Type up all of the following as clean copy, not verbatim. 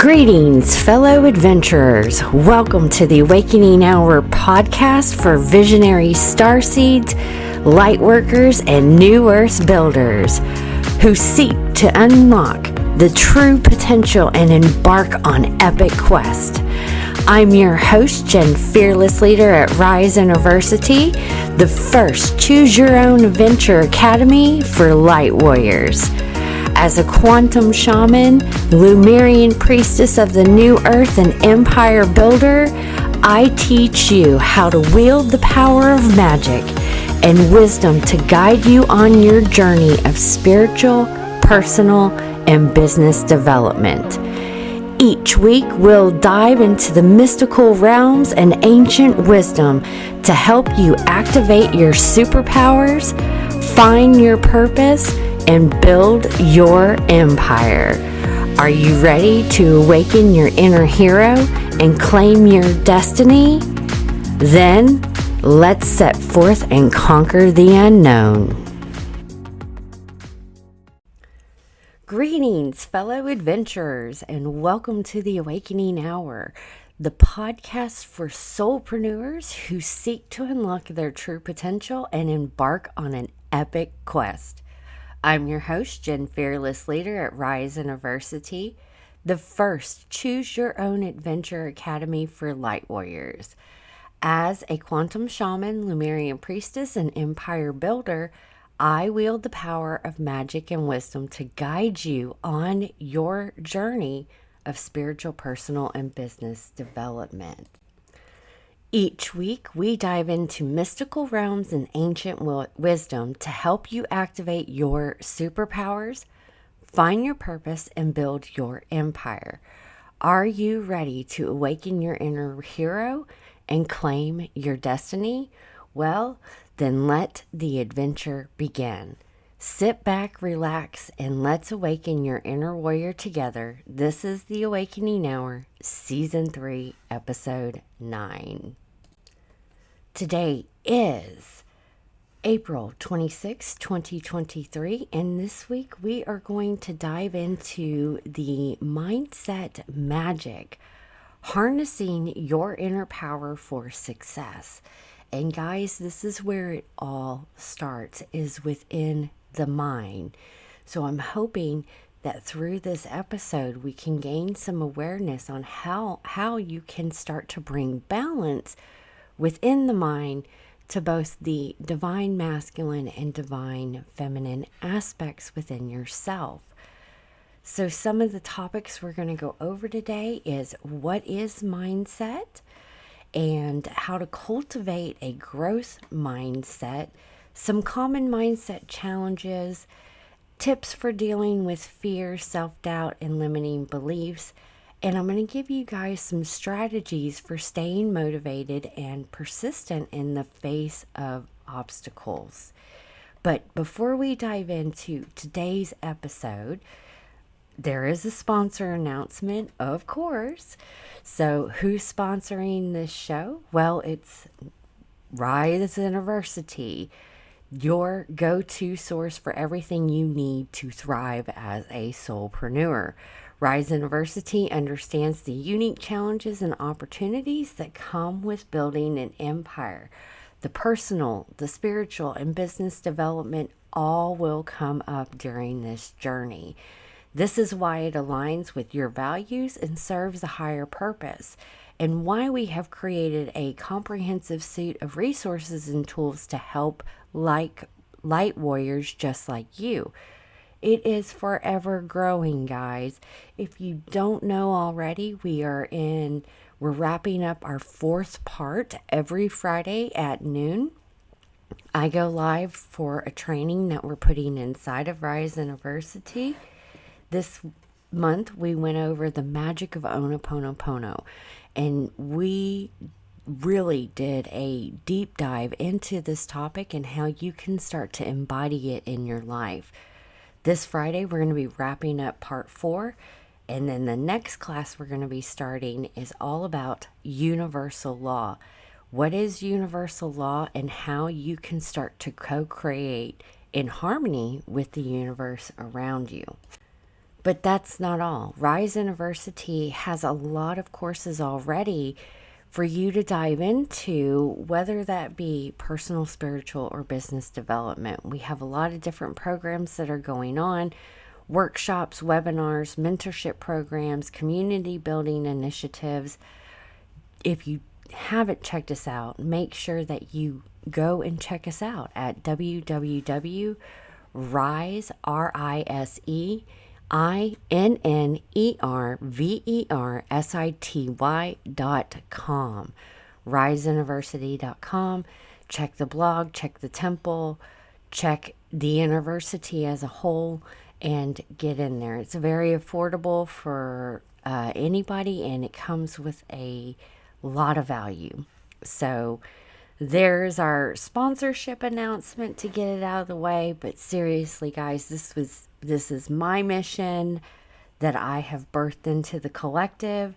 Greetings, fellow adventurers. Welcome to the Awakening Hour podcast for visionary starseeds, lightworkers, and new earth builders who seek to unlock the true potential and embark on epic quest. I'm your host, Jen, fearless leader at Rise University, the first choose your own adventure academy for light warriors. As a quantum shaman, Lemurian priestess of the new earth and empire builder, I teach you how to wield the power of magic and wisdom to guide you on your journey of spiritual, personal, and business development. Each week, we'll dive into the mystical realms and ancient wisdom to help you activate your superpowers, find your purpose, and build your empire. Are you ready to awaken your inner hero and claim your destiny? Then, let's set forth and conquer the unknown. Greetings, fellow adventurers, and welcome to the Awakening Hour, the podcast for soulpreneurs who seek to unlock their true potential and embark on an epic quest. I'm your host, Jen, fearless leader at Rise University, the first choose your own adventure academy for light warriors. As a quantum shaman, Lemurian priestess, and empire builder, I wield the power of magic and wisdom to guide you on your journey of spiritual, personal, and business development. Each week, we dive into mystical realms and ancient wisdom to help you activate your superpowers, find your purpose, and build your empire. Are you ready to awaken your inner hero and claim your destiny? Well, then let the adventure begin. Sit back, relax, and let's awaken your inner warrior together. This is the Awakening Hour, Season 3, Episode 9. Today is April 26, 2023, and this week we are going to dive into the mindset magic, harnessing your inner power for success. And guys, this is where it all starts, is within the mind. So I'm hoping that through this episode we can gain some awareness on how you can start to bring balance within the mind to both the divine masculine and divine feminine aspects within yourself. So some of the topics we're going to go over today is what is mindset and how to cultivate a growth mindset, some common mindset challenges, tips for dealing with fear, self-doubt, and limiting beliefs. And I'm going to give you guys some strategies for staying motivated and persistent in the face of obstacles. But before we dive into today's episode, there is a sponsor announcement, of course. So who's sponsoring this show? Well, it's Rise University, your go-to source for everything you need to thrive as a soulpreneur. Rise University understands the unique challenges and opportunities that come with building an empire. The personal, the spiritual, and business development all will come up during this journey. This is why it aligns with your values and serves a higher purpose, and why we have created a comprehensive suite of resources and tools to help light warriors just like you. It is forever growing, guys. If you don't know already, we're wrapping up our 4th part every Friday at noon. I go live for a training that we're putting inside of Rise University. This month, we went over the magic of Ho'oponopono, and we really did a deep dive into this topic and how you can start to embody it in your life. This Friday, we're going to be wrapping up part 4, and then the next class we're going to be starting is all about universal law. What is universal law and how you can start to co-create in harmony with the universe around you. But that's not all. Rise University has a lot of courses already for you to dive into, whether that be personal, spiritual, or business development. We have a lot of different programs that are going on, workshops, webinars, mentorship programs, community building initiatives. If you haven't checked us out, make sure that you go and check us out at www.riseInnerversity.com, riseuniversity.com. Check the blog, check the temple, check the university as a whole, and get in there. It's very affordable for anybody, and it comes with a lot of value. So there's our sponsorship announcement to get it out of the way. But seriously, guys, this is my mission that I have birthed into the collective.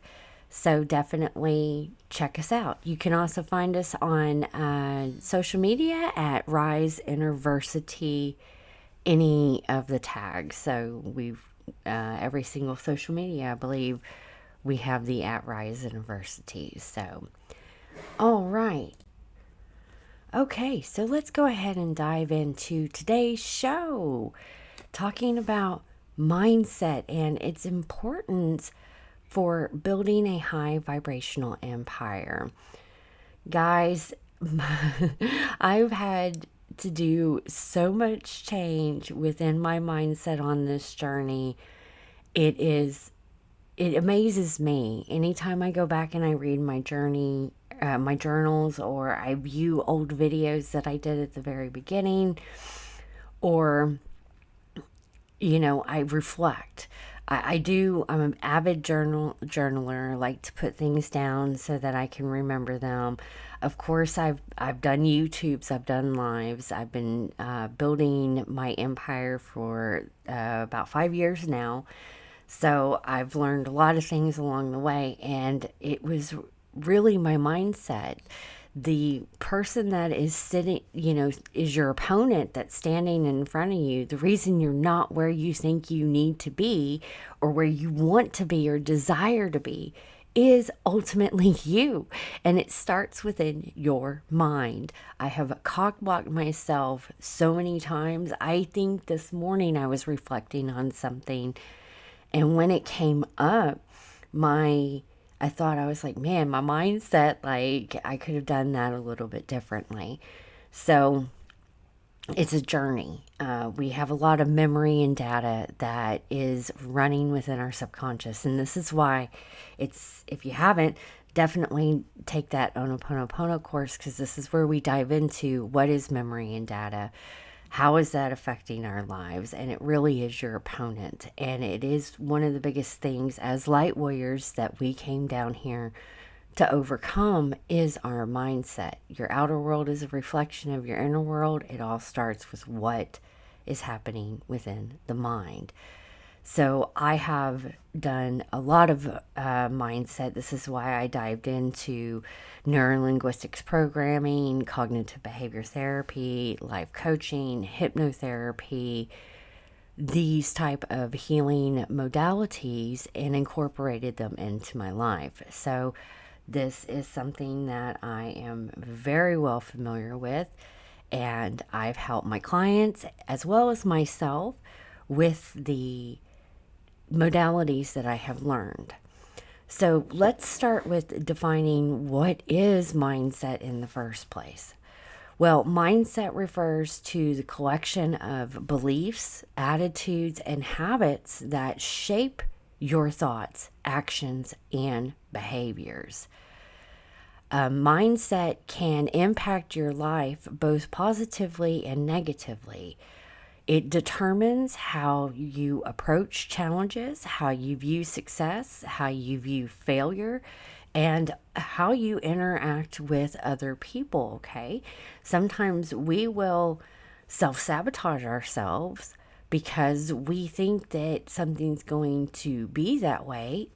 So definitely check us out. You can also find us on social media at Rise University, any of the tags. So we've every single social media, I believe, we have the at Rise University. So, all right. Okay, so let's go ahead and dive into today's show, talking about mindset and its importance for building a high vibrational empire. Guys, I've had to do so much change within my mindset on this journey. It amazes me anytime I go back and I read my journey, my journals, or I view old videos that I did at the very beginning, or I reflect. I'm an avid journaler. I like to put things down so that I can remember them. Of course, I've done YouTubes, I've done lives. I've been building my empire for about 5 years now. So I've learned a lot of things along the way, and it was really my mindset. The person that is sitting, is your opponent that's standing in front of you. The reason you're not where you think you need to be, or where you want to be or desire to be, is ultimately you. And it starts within your mind. I have cock-blocked myself so many times. I think this morning I was reflecting on something, and when it came up, I thought, I was like, man, my mindset, like, I could have done that a little bit differently. So it's a journey. We have a lot of memory and data that is running within our subconscious. And this is why if you haven't, definitely take that Ho'oponopono course, because this is where we dive into what is memory and data. How is that affecting our lives? And it really is your opponent. And it is one of the biggest things as light warriors that we came down here to overcome, is our mindset. Your outer world is a reflection of your inner world. It all starts with what is happening within the mind. So I have done a lot of mindset. This is why I dived into neurolinguistics programming, cognitive behavior therapy, life coaching, hypnotherapy, these type of healing modalities, and incorporated them into my life. So this is something that I am very well familiar with, and I've helped my clients as well as myself with the modalities that I have learned. So let's start with defining what is mindset in the first place. Well, mindset refers to the collection of beliefs, attitudes, and habits that shape your thoughts, actions, and behaviors. A mindset can impact your life both positively and negatively. It determines how you approach challenges, how you view success, how you view failure, and how you interact with other people, okay? Sometimes we will self-sabotage ourselves because we think that something's going to be that way.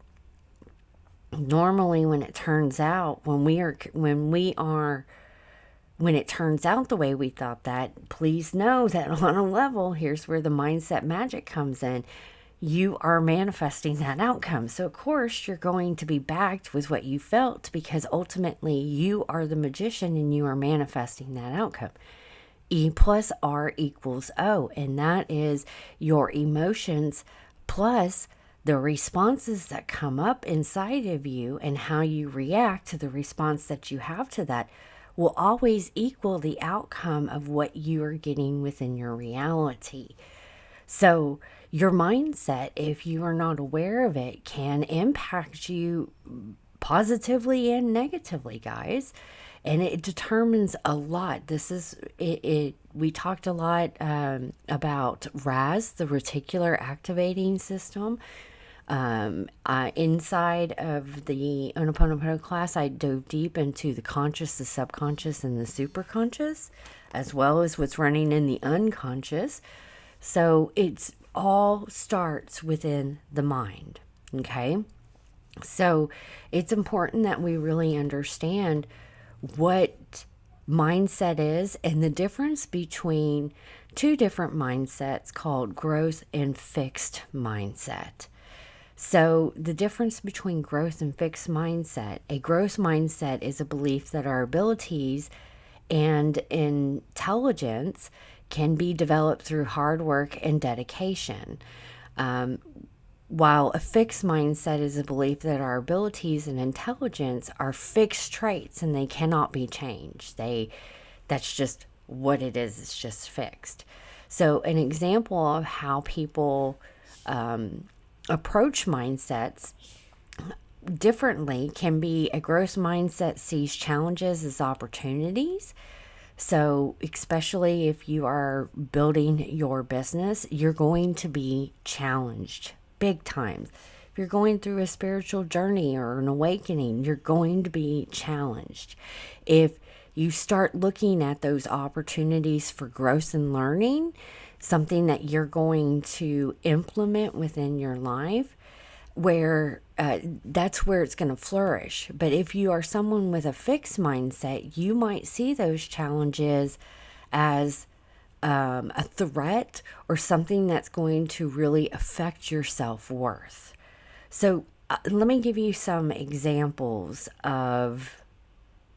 Normally, when it turns out, when it turns out the way we thought that, please know that on a level, here's where the mindset magic comes in. you are manifesting that outcome. So, of course, you're going to be backed with what you felt, because ultimately you are the magician and you are manifesting that outcome. E plus R equals O, and that is your emotions plus the responses that come up inside of you, and how you react to the response that you have to that will always equal the outcome of what you are getting within your reality. So your mindset, if you are not aware of it, can impact you positively and negatively, guys. And it determines a lot. This is it. We talked a lot about RAS, the reticular activating system. Inside of the Ho'oponopono class, I dove deep into the conscious, the subconscious, and the superconscious, as well as what's running in the unconscious. So it's all starts within the mind. Okay. So it's important that we really understand what mindset is, and the difference between two different mindsets called growth and fixed mindset. So the difference between growth and fixed mindset, a growth mindset is a belief that our abilities and intelligence can be developed through hard work and dedication. While a fixed mindset is a belief that our abilities and intelligence are fixed traits and they cannot be changed. That's just what it is. It's just fixed. So an example of how people approach mindsets differently can be: a growth mindset sees challenges as opportunities. So especially if you are building your business, you're going to be challenged big time. If you're going through a spiritual journey or an awakening, you're going to be challenged. If you start looking at those opportunities for growth and learning, something that you're going to implement within your life, where that's where it's going to flourish. But if you are someone with a fixed mindset, you might see those challenges as a threat or something that's going to really affect your self-worth. So let me give you some examples of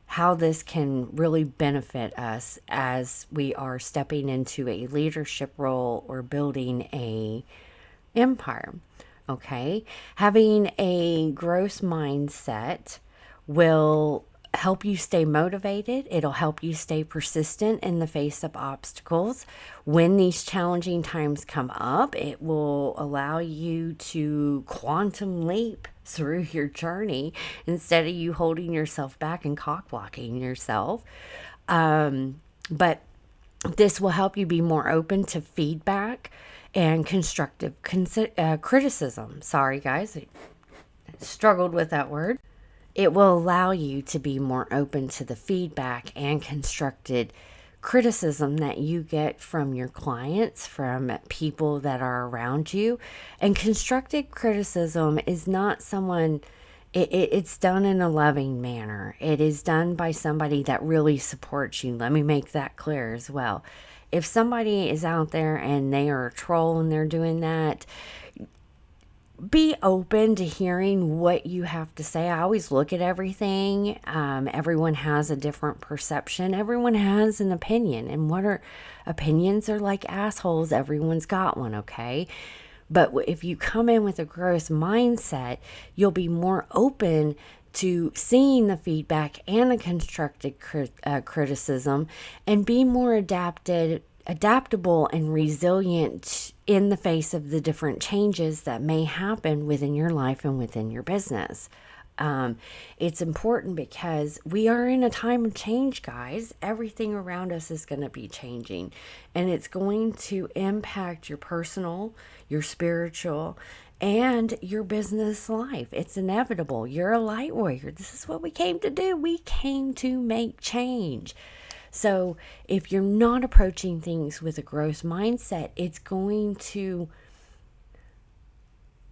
how this can really benefit us as we are stepping into a leadership role or building a empire. Okay, having a growth mindset will help you stay motivated. It'll help you stay persistent in the face of obstacles. When these challenging times come up, it will allow you to quantum leap through your journey instead of you holding yourself back and cock blocking yourself. But this will help you be more open to feedback and constructive criticism. Sorry, guys, I struggled with that word. It will allow you to be more open to the feedback and constructive criticism that you get from your clients, from people that are around you. And constructive criticism is not someone, it's done in a loving manner. It is done by somebody that really supports you. Let me make that clear as well. If somebody is out there and they are a troll and they're doing that, be open to hearing what you have to say. I always look at everything. Everyone has a different perception. Everyone has an opinion. And what are opinions are like assholes. Everyone's got one, okay? But if you come in with a growth mindset, you'll be more open to seeing the feedback and the constructive criticism, and be more adaptable and resilient in the face of the different changes that may happen within your life and within your business. It's important because we are in a time of change, guys. Everything around us is going to be changing, and it's going to impact your personal, your spiritual, and your business life. It's inevitable. You're a light warrior. This is what we came to do. We came to make change. So if you're not approaching things with a growth mindset, it's going to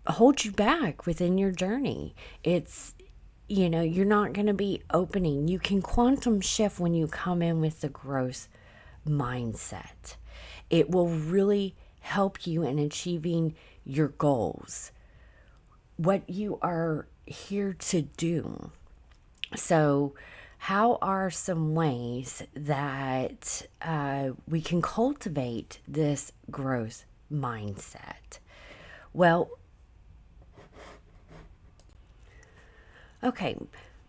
hold you back within your journey. You're not going to be opening. You can quantum shift when you come in with the growth mindset. It will really help you in achieving your goals, what you are here to do. So, how are some ways that we can cultivate this growth mindset? Well, okay,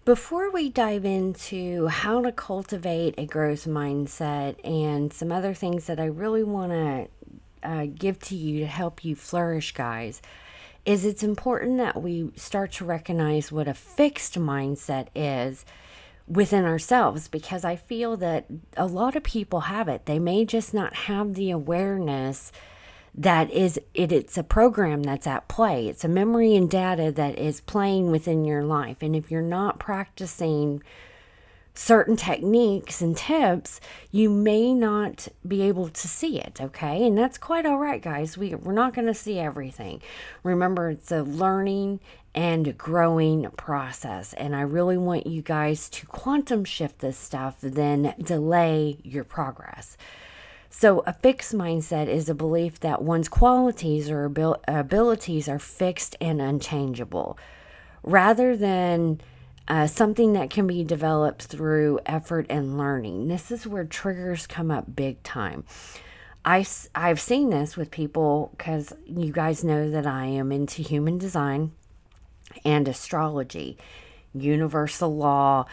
before we dive into how to cultivate a growth mindset and some other things that I really want to give to you to help you flourish, guys, is it's important that we start to recognize what a fixed mindset is within ourselves, because I feel that a lot of people have it. They may just not have the awareness that it's a program that's at play. It's a memory and data that is playing within your life. And if you're not practicing certain techniques and tips, you may not be able to see it, okay? And that's quite all right, guys. We're not going to see everything. Remember, it's a learning and growing process. And I really want you guys to quantum shift this stuff, then delay your progress. So a fixed mindset is a belief that one's qualities or abilities are fixed and unchangeable, rather than something that can be developed through effort and learning. This is where triggers come up big time. I've seen this with people, because you guys know that I am into human design and astrology, universal law,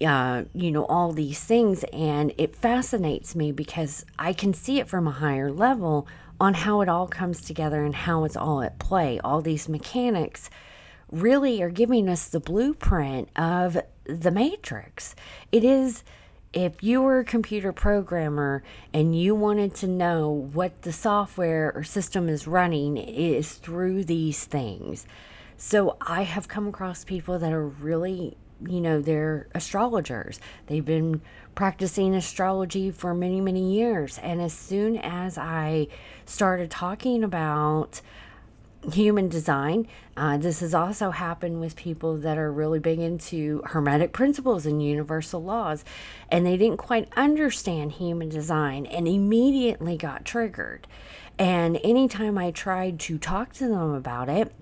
all these things. And it fascinates me because I can see it from a higher level on how it all comes together and how it's all at play. All these mechanics really are giving us the blueprint of the matrix. It is, if you were a computer programmer and you wanted to know what the software or system is running, it is through these things. So I have come across people that are really, they're astrologers. They've been practicing astrology for many, many years. And as soon as I started talking about human design, this has also happened with people that are really big into hermetic principles and universal laws, and they didn't quite understand human design and immediately got triggered. And anytime I tried to talk to them about it,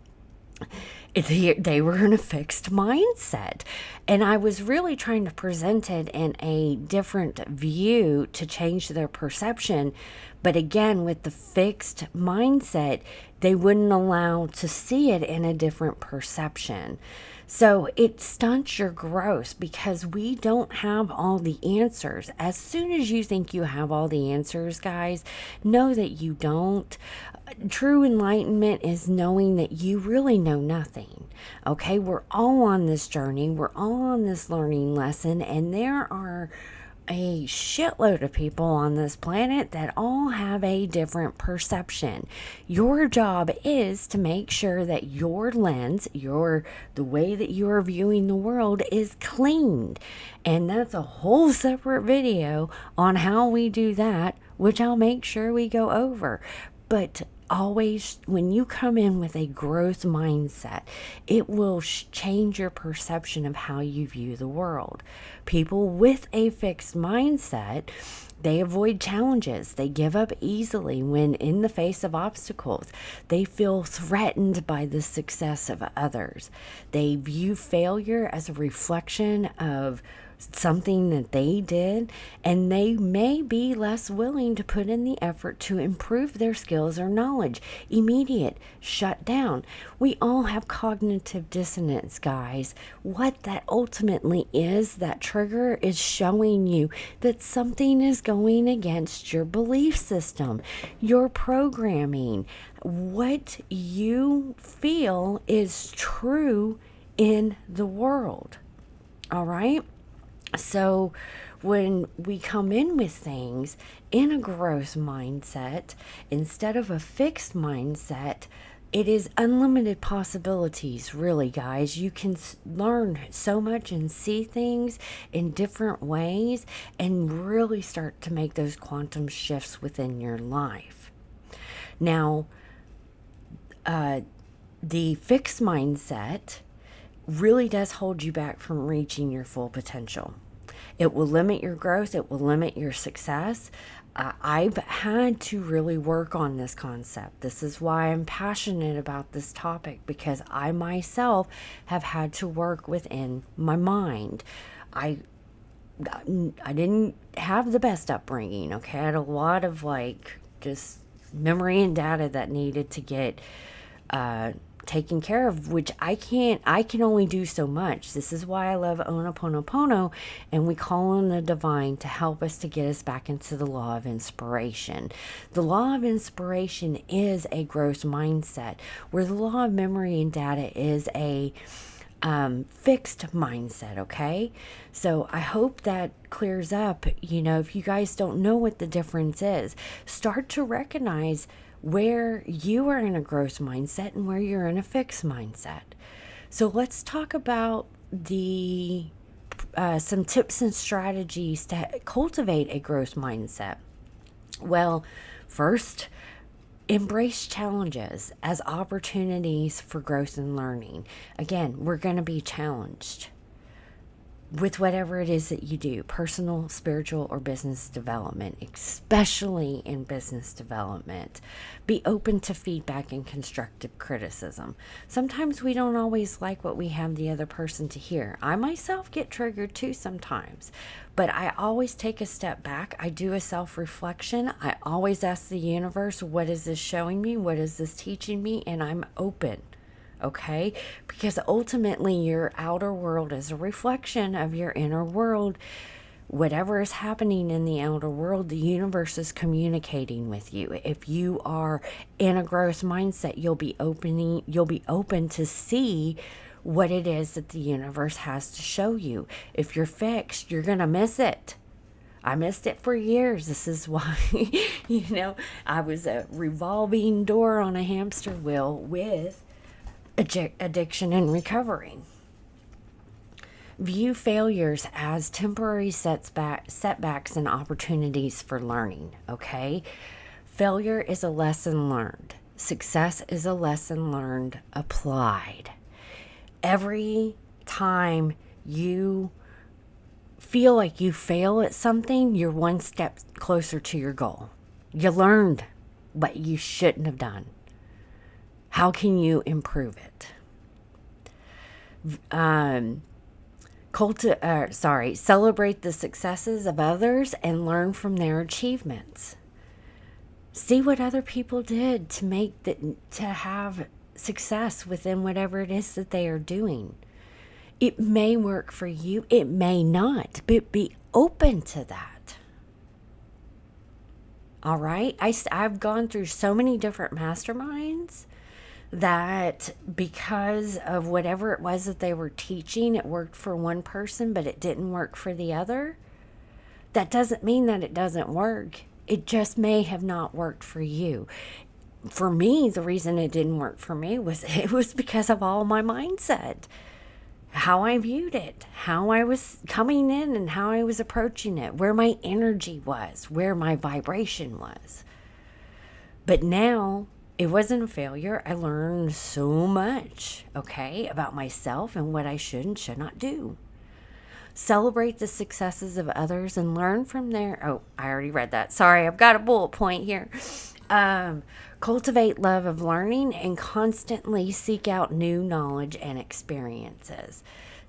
they were in a fixed mindset, and I was really trying to present it in a different view to change their perception. But again, with the fixed mindset, they wouldn't allow to see it in a different perception. So it stunts your growth because we don't have all the answers. As soon as you think you have all the answers, guys, know that you don't. True enlightenment is knowing that you really know nothing. Okay, we're all on this journey. We're all on this learning lesson, and there are a shitload of people on this planet that all have a different perception. Your job is to make sure that your lens, the way that you are viewing the world, is cleaned. And that's a whole separate video on how we do that, which I'll make sure we go over. But always, when you come in with a growth mindset, it will change your perception of how you view the world. People with a fixed mindset, they avoid challenges. They give up easily when in the face of obstacles. They feel threatened by the success of others. They view failure as a reflection of something that they did, and they may be less willing to put in the effort to improve their skills or knowledge. Immediate shut down. We all have cognitive dissonance, guys. What that ultimately is, that trigger is showing you that something is going against your belief system, your programming, what you feel is true in the world. All right? So when we come in with things in a growth mindset, instead of a fixed mindset, it is unlimited possibilities, really, guys. You can learn so much and see things in different ways and really start to make those quantum shifts within your life. Now, the fixed mindset really does hold you back from reaching your full potential. It will limit your growth. It will limit your success. I've had to really work on this concept. This is why I'm passionate about this topic, because I myself have had to work within my mind. I didn't have the best upbringing, okay? I had a lot of just memory and data that needed to get taken care of, which I can only do so much. This is why I love Ho'oponopono, and we call on the divine to help us to get us back into the law of inspiration. The law of inspiration is a growth mindset, where the law of memory and data is a fixed mindset, okay? So I hope that clears up. If you guys don't know what the difference is, start to recognize where you are in a growth mindset and where you're in a fixed mindset. So let's talk about the some tips and strategies to cultivate a growth mindset. Well, first, embrace challenges as opportunities for growth and learning. Again, we're going to be challenged with whatever it is that you do, personal, spiritual, or business development, especially in business development. Be open to feedback and constructive criticism. Sometimes we don't always like what we have the other person to hear. I myself get triggered too sometimes, but I always take a step back. I do a self-reflection. I always ask the universe, what is this showing me? What is this teaching me? And I'm open. Okay? Because ultimately your outer world is a reflection of your inner world. Whatever is happening in the outer world, the universe is communicating with you. If you are in a growth mindset, you'll be open to see what it is that the universe has to show you. If you're fixed, you're going to miss it. I missed it for years. This is why, I was a revolving door on a hamster wheel with addiction and recovery. View failures as temporary setbacks and opportunities for learning, okay? Failure is a lesson learned. Success is a lesson learned applied. Every time you feel like you fail at something, you're one step closer to your goal. You learned what you shouldn't have done. How can you improve it? Celebrate the successes of others and learn from their achievements. See what other people did to have success within whatever it is that they are doing. It may work for you, it may not, but be open to that. All right? I've gone through so many different masterminds that because of whatever it was that they were teaching, it worked for one person, but it didn't work for the other. That doesn't mean that it doesn't work. It just may have not worked for you. For me, the reason it didn't work for me was because of all my mindset, how I viewed it, how I was coming in and how I was approaching it, where my energy was, where my vibration was. But now, it wasn't a failure. I learned so much, okay, about myself and what I should and should not do. Celebrate the successes of others and learn from their... Oh, I already read that. Sorry, I've got a bullet point here. Cultivate love of learning and constantly seek out new knowledge and experiences.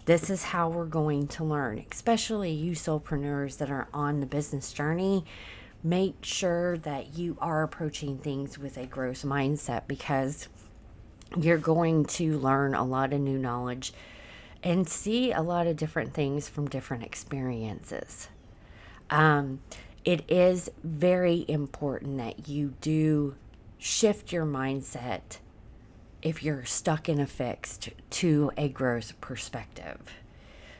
This is how we're going to learn, especially you soulpreneurs that are on the business journey. Make sure that you are approaching things with a growth mindset, because you're going to learn a lot of new knowledge and see a lot of different things from different experiences. It is very important that you do shift your mindset if you're stuck in a fixed to a growth perspective.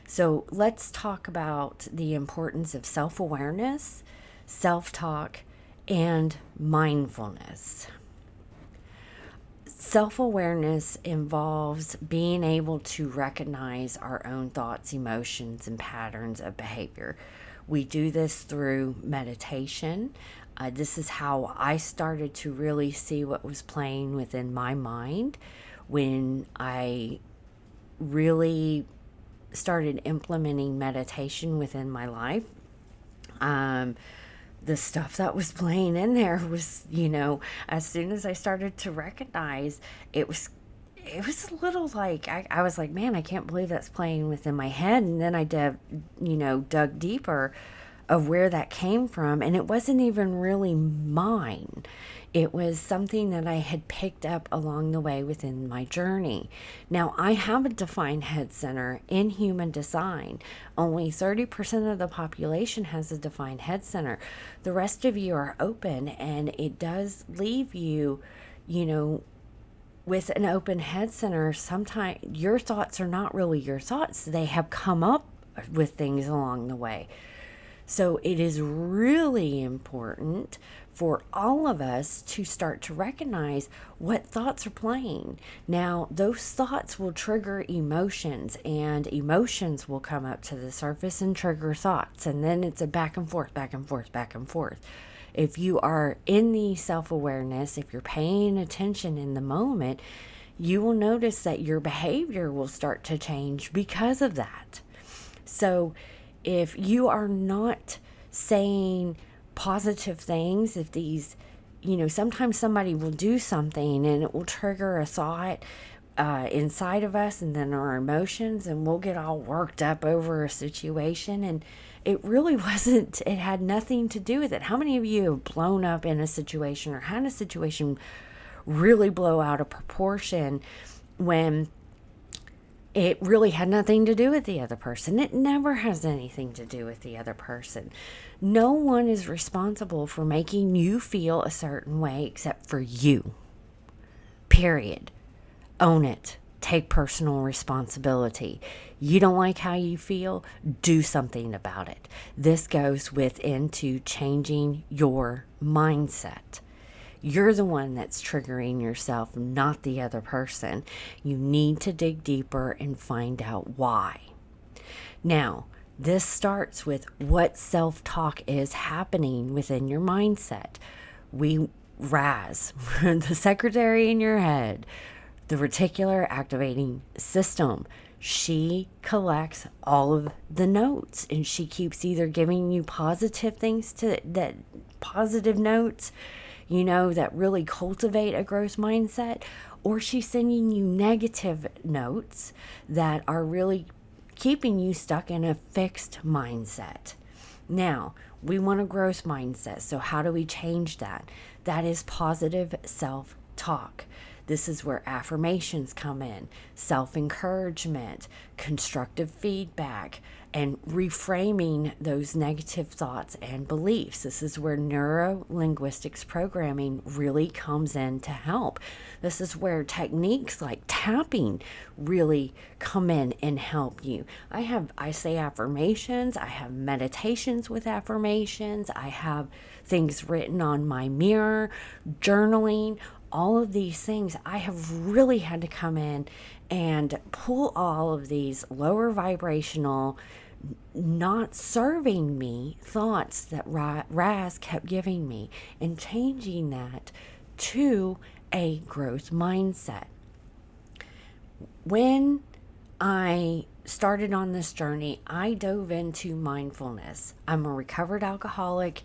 So let's talk about the importance of self-awareness, self-talk, and mindfulness. Self-awareness involves being able to recognize our own thoughts, emotions, and patterns of behavior. We do this through meditation. This is how I started to really see what was playing within my mind when I really started implementing meditation within my life, the stuff that was playing in there was, as soon as I started to recognize it was a little like, I was like, man, I can't believe that's playing within my head. And then I dug deeper of where that came from. And it wasn't even really mine. It was something that I had picked up along the way within my journey. Now, I have a defined head center in human design. Only 30% of the population has a defined head center. The rest of you are open, and it does leave you, with an open head center. Sometimes your thoughts are not really your thoughts. They have come up with things along the way. So it is really important for all of us to start to recognize what thoughts are playing. Now, those thoughts will trigger emotions, and emotions will come up to the surface and trigger thoughts. And then it's a back and forth, back and forth, back and forth. If you are in the self-awareness, if you're paying attention in the moment, you will notice that your behavior will start to change because of that. So if you are not saying positive things, if these, sometimes somebody will do something and it will trigger a thought inside of us, and then our emotions, and we'll get all worked up over a situation, and it really wasn't, it had nothing to do with it. How many of you have blown up in a situation or had a situation really blow out of proportion when it really had nothing to do with the other person? It never has anything to do with the other person. No one is responsible for making you feel a certain way except for you. Period. Own it. Take personal responsibility. You don't like how you feel? Do something about it. This goes into changing your mindset. You're the one that's triggering yourself, not the other person. You need to dig deeper and find out why. Now, this starts with what self-talk is happening within your mindset. RAS, the secretary in your head, the reticular activating system, she collects all of the notes, and she keeps either giving you positive things positive notes, that really cultivate a growth mindset, or she's sending you negative notes that are really keeping you stuck in a fixed mindset. Now, we want a growth mindset. So how do we change that? That is positive self-talk. This is where affirmations come in, self-encouragement, constructive feedback, and reframing those negative thoughts and beliefs. This is where neuro-linguistics programming really comes in to help. This is where techniques like tapping really come in and help you. I say affirmations, I have meditations with affirmations, I have things written on my mirror, journaling. All of these things, I have really had to come in and pull all of these lower vibrational, not serving me thoughts that Raz kept giving me, and changing that to a growth mindset. When I started on this journey, I dove into mindfulness. I'm a recovered alcoholic.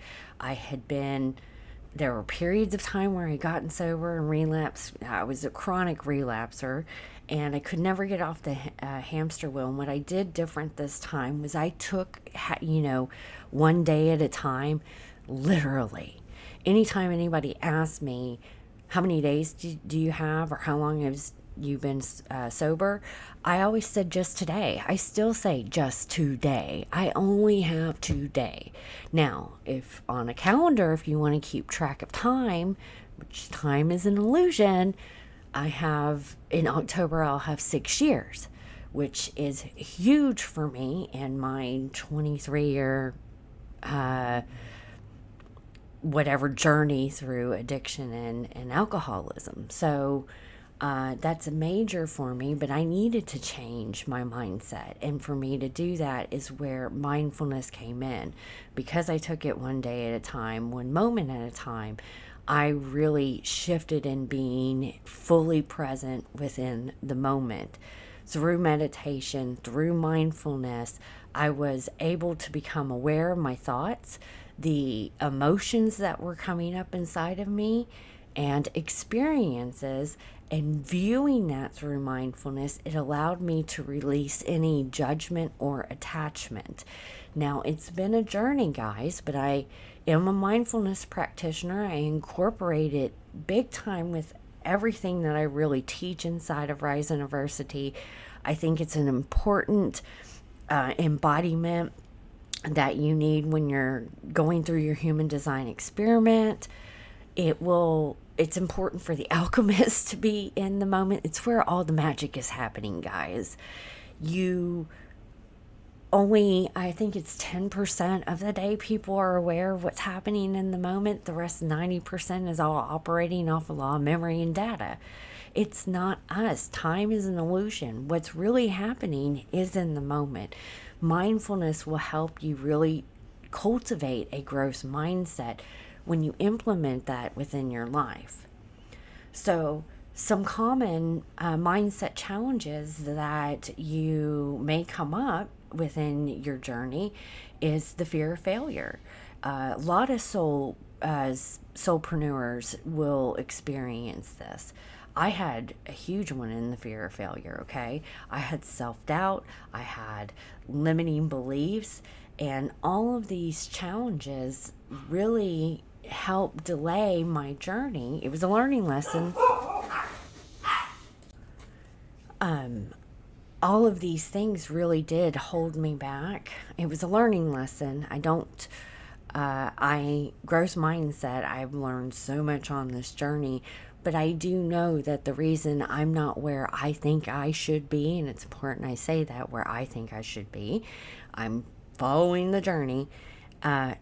There were periods of time where I gotten sober and relapsed. I was a chronic relapser, and I could never get off the hamster wheel. And what I did different this time was I took, one day at a time, literally. Anytime anybody asked me, how many days do you have, or how long have you been sober, I always said just today. I still say just today. I only have today. Now, if on a calendar, if you want to keep track of time, which time is an illusion, in October I'll have 6 years, which is huge for me in my 23-year whatever journey through addiction and alcoholism. So that's a major for me, but I needed to change my mindset. And for me to do that is where mindfulness came in. Because I took it one day at a time, one moment at a time, I really shifted in being fully present within the moment. through meditation, through mindfulness, I was able to become aware of my thoughts, the emotions that were coming up inside of me, and experiences. And viewing that through mindfulness, it allowed me to release any judgment or attachment. Now, it's been a journey, guys, but I am a mindfulness practitioner. I incorporate it big time with everything that I really teach inside of Rise University. I think it's an important embodiment that you need when you're going through your human design experiment. It's important for the alchemist to be in the moment. It's where all the magic is happening, guys. I think it's 10% of the day people are aware of what's happening in the moment. The rest 90% is all operating off of law, memory, and data. It's not us. Time is an illusion. What's really happening is in the moment. Mindfulness will help you really cultivate a growth mindset when you implement that within your life. So, some common mindset challenges that you may come up within your journey is the fear of failure. A lot of soulpreneurs will experience this. I had a huge one in the fear of failure, okay? I had self-doubt, I had limiting beliefs, and all of these challenges really helped delay my journey. It was a learning lesson. All of these things really did hold me back. It was a learning lesson. Growth mindset, I've learned so much on this journey, but I do know that the reason I'm not where I think I should be, and it's important I say that, where I think I should be, I'm following the journey,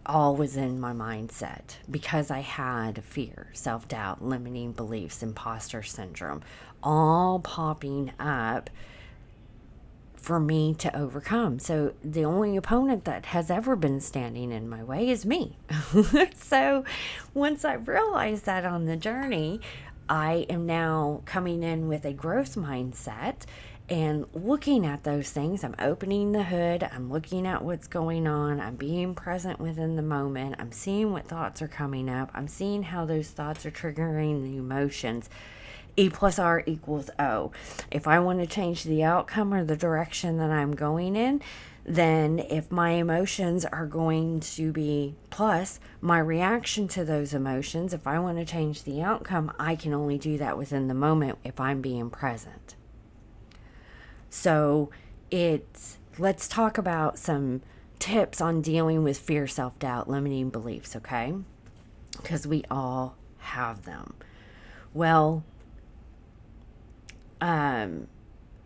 all was in my mindset because I had fear, self-doubt, limiting beliefs, imposter syndrome, all popping up for me to overcome. So the only opponent that has ever been standing in my way is me. So once I realized that on the journey, I am now coming in with a growth mindset and looking at those things. I'm opening the hood. I'm looking at what's going on. I'm being present within the moment. I'm seeing what thoughts are coming up. I'm seeing how those thoughts are triggering the emotions. E plus R equals O. If I want to change the outcome or the direction that I'm going in, then if my emotions are going to be plus, my reaction to those emotions, if I want to change the outcome, I can only do that within the moment if I'm being present. So let's talk about some tips on dealing with fear, self-doubt, limiting beliefs, okay? Because we all have them. Well,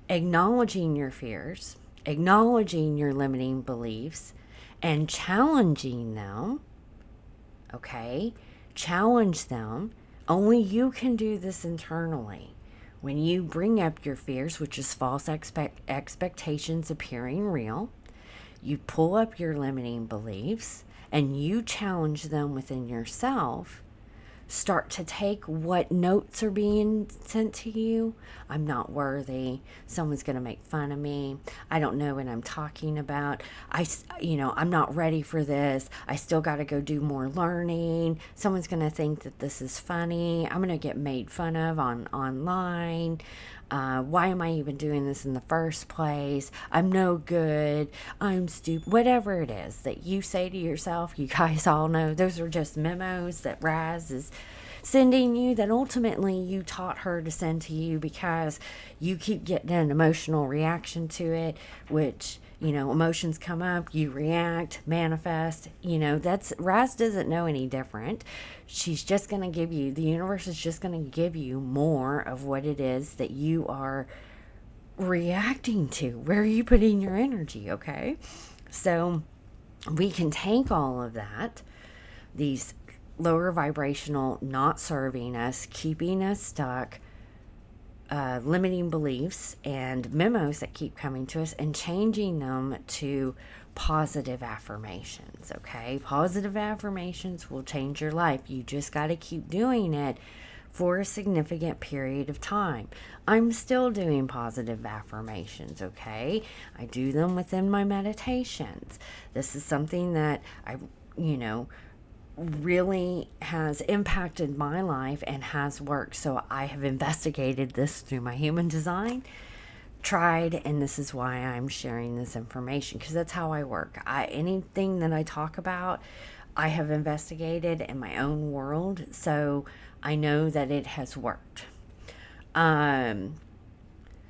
acknowledging your fears, acknowledging your limiting beliefs, and challenging them, okay? Challenge them. Only you can do this internally. When you bring up your fears, which is false expectations appearing real, you pull up your limiting beliefs and you challenge them within yourself. Start to take what notes are being sent to you. I'm not worthy. Someone's going to make fun of me. I don't know what I'm talking about. I'm not ready for this. I still got to go do more learning. Someone's going to think that this is funny. I'm going to get made fun of online. Why am I even doing this in the first place? I'm no good. I'm stupid. Whatever it is that you say to yourself, you guys all know those are just memos that Raz is sending you, that ultimately you taught her to send to you because you keep getting an emotional reaction to it, which, emotions come up, you react, manifest, that's, Raz doesn't know any different. She's just going to give you, the universe is just going to give you more of what it is that you are reacting to. Where are you putting your energy, okay? So we can take all of that, these lower vibrational, not serving us, keeping us stuck, limiting beliefs and memos that keep coming to us, and changing them to positive affirmations, okay? Positive affirmations will change your life. You just got to keep doing it for a significant period of time. I'm still doing positive affirmations, okay? I do them within my meditations. This is something that really has impacted my life and has worked. So I have investigated this through my human design, tried, and this is why I'm sharing this information, because that's how I work. Anything that I talk about, I have investigated in my own world, so I know that it has worked.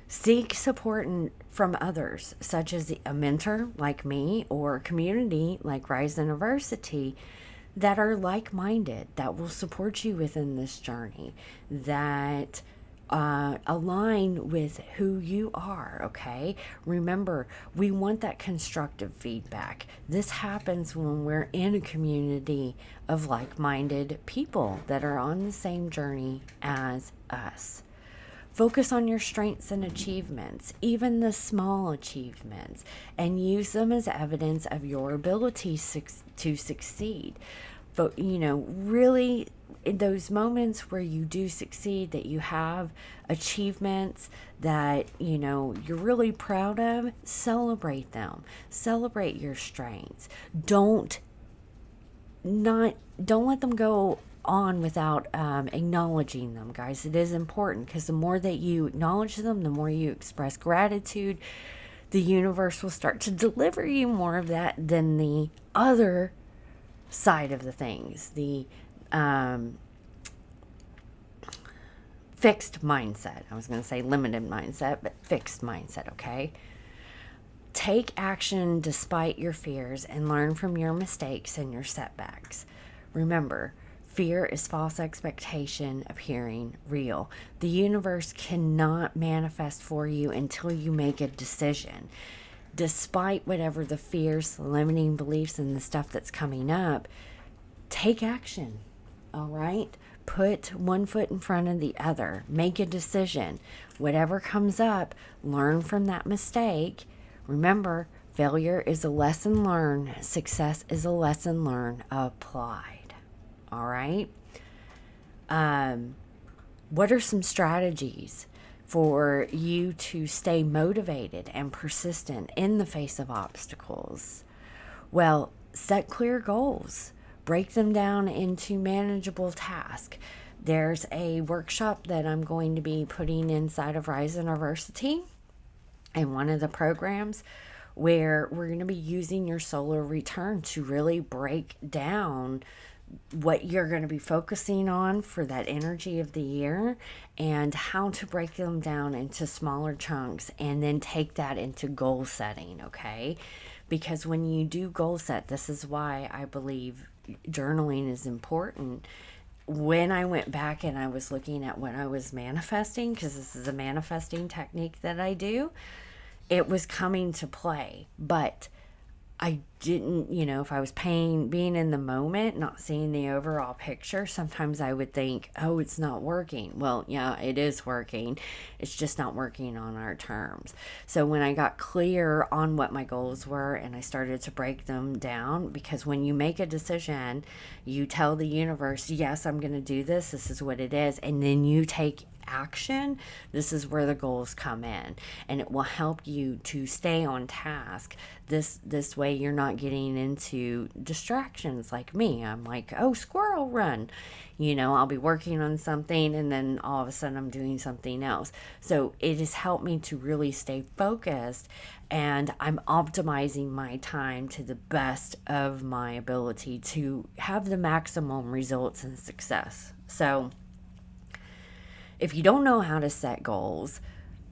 Seek support from others, such as a mentor like me or a community like Rise University, that are like-minded, that will support you within this journey, that align with who you are, okay? Remember, we want that constructive feedback. This happens when we're in a community of like-minded people that are on the same journey as us. Focus on your strengths and achievements, even the small achievements, and use them as evidence of your ability to succeed. But, really, in those moments where you do succeed, that you have achievements that, you're really proud of, celebrate them. Celebrate your strengths. Don't let them go on without acknowledging them, guys. It is important, because the more that you acknowledge them, the more you express gratitude, the universe will start to deliver you more of that than the other side of the things, the fixed mindset. I was going to say limited mindset, but fixed mindset, okay? Take action despite your fears and learn from your mistakes and your setbacks. Remember, fear is false expectation appearing real. The universe cannot manifest for you until you make a decision. Despite whatever the fears, the limiting beliefs, and the stuff that's coming up, take action, all right? Put one foot in front of the other. Make a decision. Whatever comes up, learn from that mistake. Remember, failure is a lesson learned. Success is a lesson learned applied. All right? What are some strategies for you to stay motivated and persistent in the face of obstacles? Well, set clear goals. Break them down into manageable tasks. There's a workshop that I'm going to be putting inside of Rise University and one of the programs, where we're going to be using your solar return to really break down what you're going to be focusing on for that energy of the year, and how to break them down into smaller chunks and then take that into goal setting, okay? Because when you do goal set, this is why I believe journaling is important. When I went back and I was looking at what I was manifesting, because this is a manifesting technique that I do, it was coming to play. But I didn't, if I was being in the moment, not seeing the overall picture, sometimes I would think, oh, it's not working. Well, yeah, it is working. It's just not working on our terms. So when I got clear on what my goals were and I started to break them down, because when you make a decision, you tell the universe, yes, I'm going to do this. This is what it is. And then you take action. This is where the goals come in, and it will help you to stay on task. This way you're not getting into distractions like me. I'm like, oh, squirrel run. I'll be working on something and then all of a sudden I'm doing something else. So it has helped me to really stay focused, and I'm optimizing my time to the best of my ability to have the maximum results and success. So if you don't know how to set goals,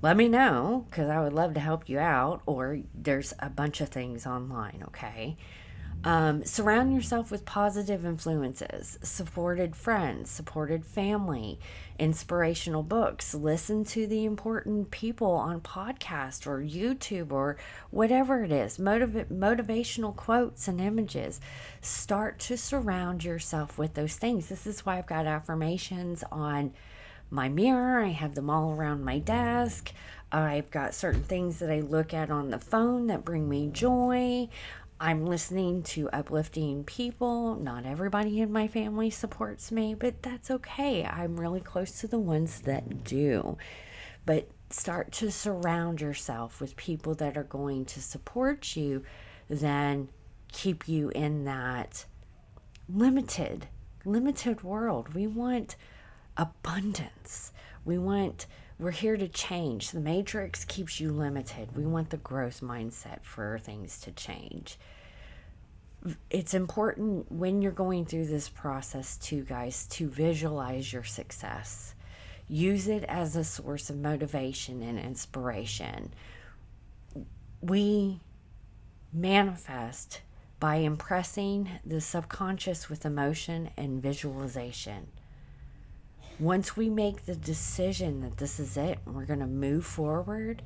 let me know, because I would love to help you out, or there's a bunch of things online, okay? Surround yourself with positive influences, supported friends, supported family, inspirational books. Listen to the important people on podcast or YouTube or whatever it is, motivational quotes and images. Start to surround yourself with those things. This is why I've got affirmations on my mirror. I have them all around my desk. I've got certain things that I look at on the phone that bring me joy. I'm listening to uplifting people. Not everybody in my family supports me, but that's okay. I'm really close to the ones that do. But start to surround yourself with people that are going to support you, then keep you in that limited world. We want abundance. We're here to change. The matrix keeps you limited. We want the growth mindset for things to change. It's important when you're going through this process too, guys, to visualize your success. Use it as a source of motivation and inspiration. We manifest by impressing the subconscious with emotion and visualization. Once we make the decision that this is it, and we're going to move forward,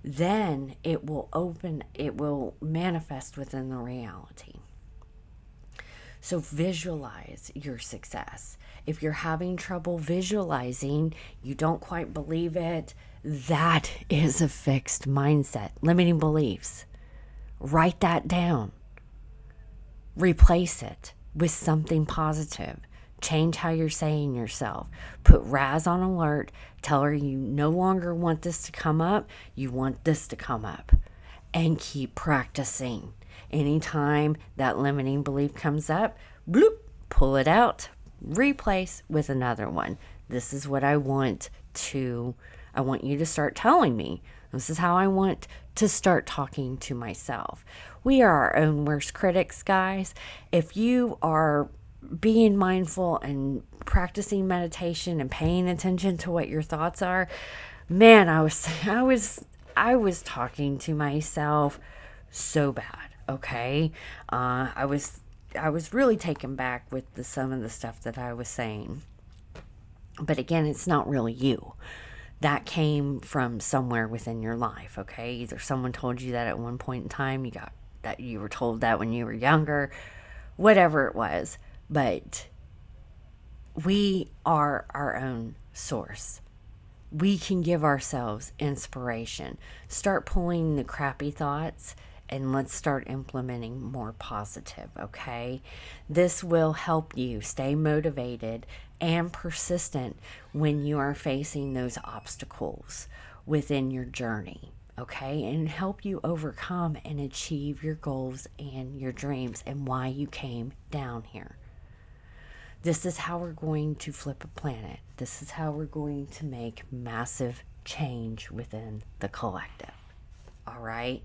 then it will manifest within the reality. So visualize your success. If you're having trouble visualizing, you don't quite believe it, that is a fixed mindset, limiting beliefs. Write that down. Replace it with something positive. Change how you're saying yourself. Put Raz on alert. Tell her you no longer want this to come up. You want this to come up. And keep practicing. Anytime that limiting belief comes up, bloop, pull it out. Replace with another one. This is what I want you to start telling me. This is how I want to start talking to myself. We are our own worst critics, guys. If you are being mindful and practicing meditation and paying attention to what your thoughts are, man, I was talking to myself so bad. Okay, I was really taken back with some of the stuff that I was saying. But again, it's not really you. That came from somewhere within your life. Okay, either someone told you that at one point in time, you were told that when you were younger, whatever it was. But we are our own source. We can give ourselves inspiration. Start pulling the crappy thoughts and let's start implementing more positive, okay? This will help you stay motivated and persistent when you are facing those obstacles within your journey, okay? And help you overcome and achieve your goals and your dreams and why you came down here. This is how we're going to flip a planet. This is how we're going to make massive change within the collective. All right?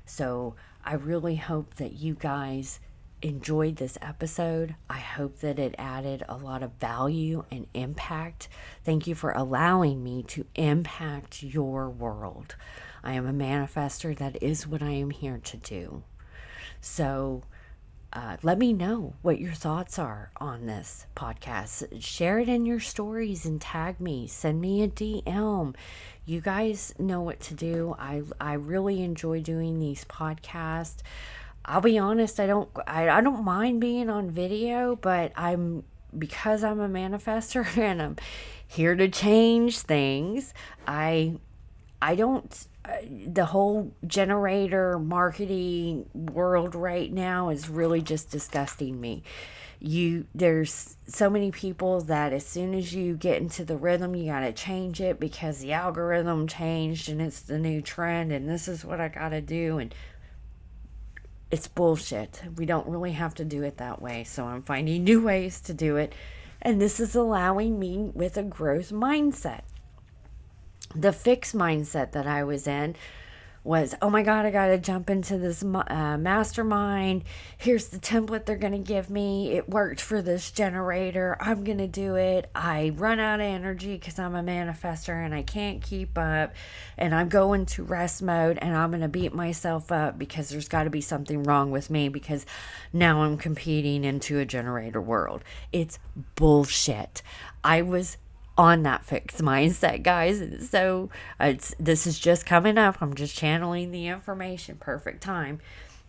So I really hope that you guys enjoyed this episode. I hope that it added a lot of value and impact. Thank you for allowing me to impact your world. I am a manifester. That is what I am here to do. So let me know what your thoughts are on this podcast. Share it in your stories and tag me. Send me a DM. You guys know what to do. I really enjoy doing these podcasts. I'll be honest, I don't mind being on video, but because I'm a manifester and I'm here to change things, I don't the whole generator marketing world right now is really just disgusting me. There's so many people that as soon as you get into the rhythm, you got to change it because the algorithm changed and it's the new trend and this is what I got to do, and it's bullshit. We don't really have to do it that way. So I'm finding new ways to do it, and this is allowing me with a growth mindset. The fixed mindset that I was in was, oh my God, I got to jump into this mastermind. Here's the template they're going to give me. It worked for this generator. I'm going to do it. I run out of energy because I'm a manifester and I can't keep up. And I'm going to rest mode and I'm going to beat myself up because there's got to be something wrong with me because now I'm competing into a generator world. It's bullshit. I was on that fixed mindset, guys. So this is just coming up. I'm just channeling the information. Perfect time.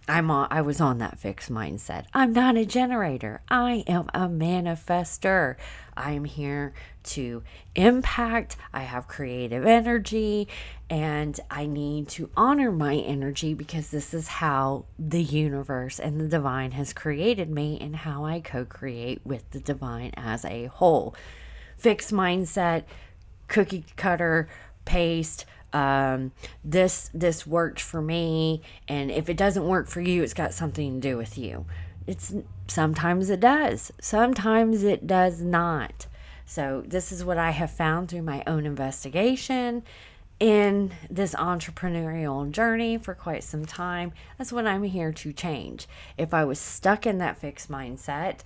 I was on that fixed mindset. I'm not a generator. I am a manifester. I am here to impact. I have creative energy and I need to honor my energy because this is how the universe and the divine has created me and how I co-create with the divine as a whole. Fixed mindset, cookie cutter, paste, this worked for me, and if it doesn't work for you, it's got something to do with you. It's sometimes it does, sometimes it does not. So this is what I have found through my own investigation in this entrepreneurial journey for quite some time. That's what I'm here to change. If I was stuck in that fixed mindset,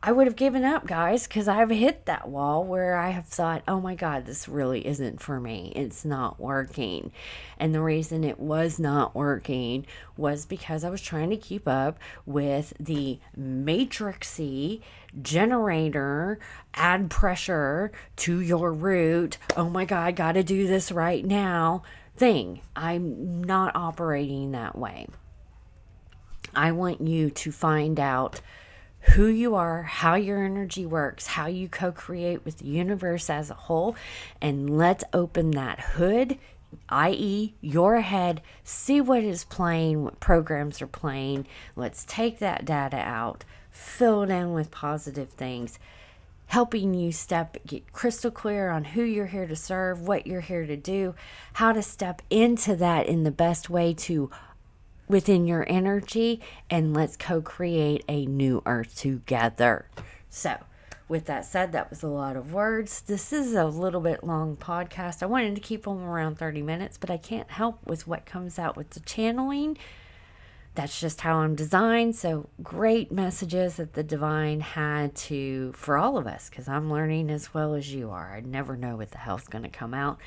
I would have given up, guys, because I've hit that wall where I have thought, oh my God, this really isn't for me. It's not working. And the reason it was not working was because I was trying to keep up with the matrixy generator, add pressure to your root. Oh my God, got to do this right now thing. I'm not operating that way. I want you to find out who you are, how your energy works, how you co-create with the universe as a whole, and let's open that hood, i.e. your head, see what is playing, what programs are playing. Let's take that data out, fill it in with positive things, helping you get crystal clear on who you're here to serve, what you're here to do, how to step into that in the best way to within your energy, and let's co-create a new earth together. So with that said, that was a lot of words. This is a little bit long podcast. I wanted to keep them around 30 minutes, but I can't help with what comes out with the channeling. That's just how I'm designed. So great messages that the divine had for all of us, because I'm learning as well as you are. I never know what the hell's going to come out.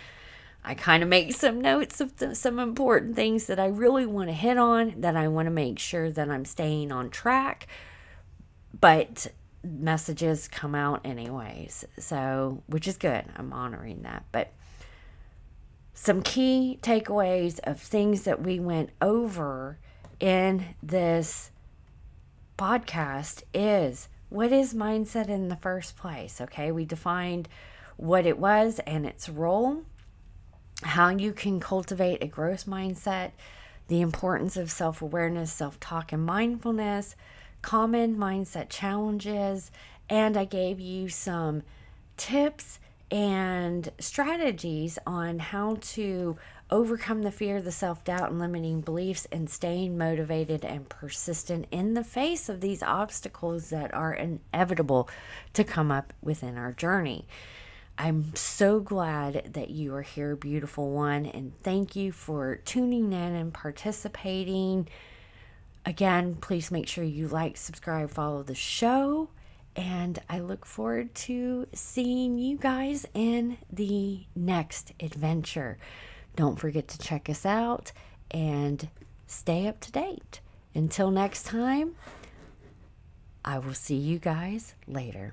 I kind of make some notes of some important things that I really want to hit on, that I want to make sure that I'm staying on track, but messages come out anyways, so, which is good. I'm honoring that. But some key takeaways of things that we went over in this podcast is, what is mindset in the first place? Okay, we defined what it was and its role, how you can cultivate a growth mindset, the importance of self-awareness, self-talk, and mindfulness, common mindset challenges, and I gave you some tips and strategies on how to overcome the fear, the self-doubt, and limiting beliefs, and staying motivated and persistent in the face of these obstacles that are inevitable to come up within our journey. I'm so glad that you are here, beautiful one, and thank you for tuning in and participating. Again, please make sure you like, subscribe, follow the show, and I look forward to seeing you guys in the next adventure. Don't forget to check us out and stay up to date. Until next time, I will see you guys later.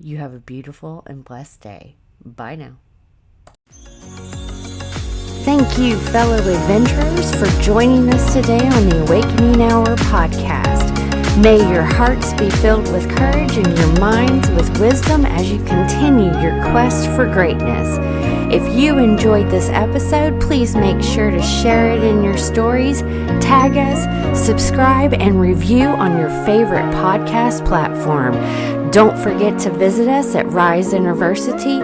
You have a beautiful and blessed day. Bye now. Thank you, fellow adventurers, for joining us today on the Awakening Hour podcast. May your hearts be filled with courage and your minds with wisdom as you continue your quest for greatness. If you enjoyed this episode, please make sure to share it in your stories, tag us, subscribe, and review on your favorite podcast platform. Don't forget to visit us at Rise University,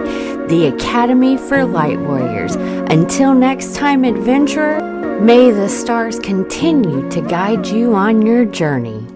the Academy for Light Warriors. Until next time, adventurer, may the stars continue to guide you on your journey.